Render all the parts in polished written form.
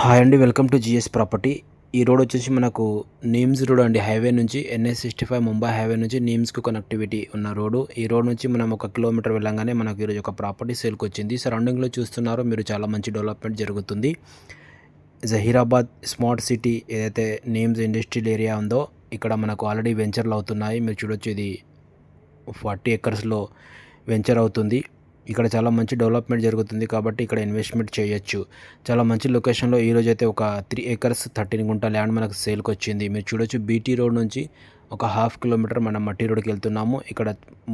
Hi అండి, welcome to GS property. ఈ road వచ్చేసి మనకు నీమ్స్ రోడ్ అండి. హైవే నుంచి NH65 ముంబై హైవే నుంచి నీమ్స్కు కనెక్టివిటీ ఉన్న రోడ్డు. ఈ రోడ్ నుంచి మనం 1 కిలోమీటర్ వెళ్ళంగానే మనకు ఈరోజు ఒక ప్రాపర్టీ సేల్కి వచ్చింది. సరౌండింగ్లో చూస్తున్నారు మీరు, చాలా మంచి డెవలప్మెంట్ జరుగుతుంది. జహీరాబాద్ స్మార్ట్ సిటీ ఏదైతే నీమ్స్ ఇండస్ట్రియల్ ఏరియా ఉందో ఇక్కడ మనకు ఆల్రెడీ వెంచర్లు అవుతున్నాయి. మీరు చూడొచ్చు, ఇది 40 ఎకర్స్లో వెంచర్ అవుతుంది. ఇక్కడ చాలా మంచి డెవలప్మెంట్ జరుగుతుంది కాబట్టి ఇక్కడ ఇన్వెస్ట్మెంట్ చేయొచ్చు. చాలా మంచి లొకేషన్లో ఈరోజు అయితే ఒక 3 ఎకర్స్ 13 గుంట ల్యాండ్ మనకు సేల్కి వచ్చింది. మీరు చూడొచ్చు, బీటీ రోడ్ నుంచి ఒక 1/2 కిలోమీటర్ మనం మట్టి రోడ్కి వెళ్తున్నాము. ఇక్కడ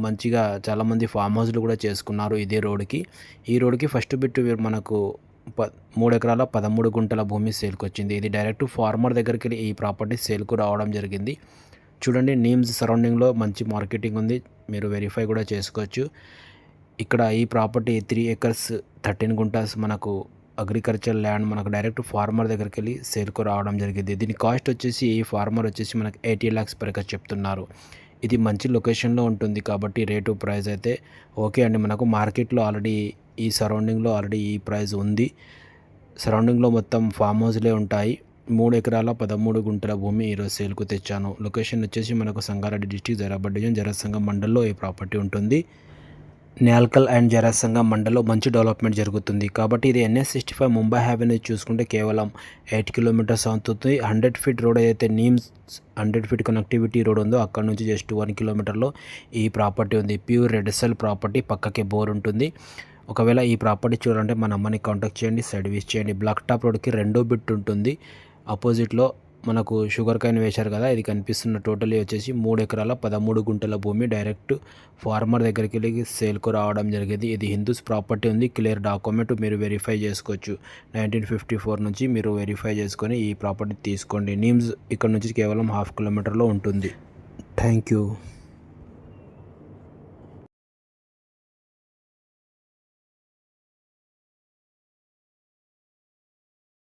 మంచిగా చాలామంది ఫామ్ హౌస్లు కూడా చేసుకున్నారు ఇదే రోడ్కి. ఈ రోడ్కి ఫస్ట్ బిట్ మనకు 3 ఎకరాల 13 గుంటల భూమి సేల్కి వచ్చింది. ఇది డైరెక్ట్ ఫార్మర్ దగ్గరికి వెళ్ళి ఈ ప్రాపర్టీ సేల్కు రావడం జరిగింది. చూడండి, నీమ్స్ సరౌండింగ్లో మంచి మార్కెటింగ్ ఉంది, మీరు వెరిఫై కూడా చేసుకోవచ్చు. ఇక్కడ ఈ ప్రాపర్టీ 3 ఎకర్స్ 13 గుంటాస్ మనకు అగ్రికల్చర్ ల్యాండ్ మనకు డైరెక్ట్ ఫార్మర్ దగ్గరికి వెళ్ళి సేల్కు రావడం జరిగింది. దీని కాస్ట్ వచ్చేసి ఈ ఫార్మర్ వచ్చేసి మనకు 80 lakhs per acre చెప్తున్నారు. ఇది మంచి లొకేషన్లో ఉంటుంది కాబట్టి రేటు ప్రైస్ అయితే ఓకే అండి. మనకు మార్కెట్లో ఆల్రెడీ ఈ సరౌండింగ్లో ఆల్రెడీ ఈ ప్రైస్ ఉంది. సరౌండింగ్లో మొత్తం ఫామ్ హౌస్లే ఉంటాయి. 3 ఎకరాల 13 గుంటల భూమి ఈరోజు సేల్కు తెచ్చాను. లొకేషన్ వచ్చేసి మనకు సంగారెడ్డి డిస్టిక్, జరాబాద్ డివిజన్, జరసంగం మండల్లో ఈ ప్రాపర్టీ ఉంటుంది. న్యాల్కల్ అండ్ జరసంగం మండల్లో మంచి డెవలప్మెంట్ జరుగుతుంది కాబట్టి ఇది NH65 ముంబై హైవే నుంచి చూసుకుంటే కేవలం 8 కిలోమీటర్స్ అవుతుంది. 100 feet రోడ్ ఏదైతే నీమ్స్ 100 feet కనెక్టివిటీ రోడ్ ఉందో అక్కడ నుంచి జస్ట్ 1 కిలోమీటర్లో ఈ ప్రాపర్టీ ఉంది. ప్యూర్ రెడ్ సెల్ ప్రాపర్టీ, పక్కకే బోర్ ఉంటుంది. ఒకవేళ ఈ ప్రాపర్టీ చూడాలంటే మన అమ్మని కాంటాక్ట్ చేయండి, సైడ్ విజిట్ చేయండి. బ్లాక్ టాప్ రోడ్కి 2వ బిట్ ఉంటుంది. ఆపోజిట్లో మనకు షుగర్ కాయిన్ వేశారు కదా, ఇది కనిపిస్తున్న టోటలీ వచ్చేసి 3 ఎకరాల 13 గుంటల భూమి డైరెక్ట్ ఫార్మర్ దగ్గరికి వెళ్ళి సేల్కు రావడం జరిగింది. ఇది హిందూస్ ప్రాపర్టీ ఉంది, క్లియర్ డాక్యుమెంట్, మీరు వెరిఫై చేసుకోవచ్చు. 1954 నుంచి మీరు వెరిఫై చేసుకొని ఈ ప్రాపర్టీ తీసుకోండి. నీమ్స్ ఇక్కడ నుంచి కేవలం 1/2 కిలోమీటర్లో ఉంటుంది. Thank you.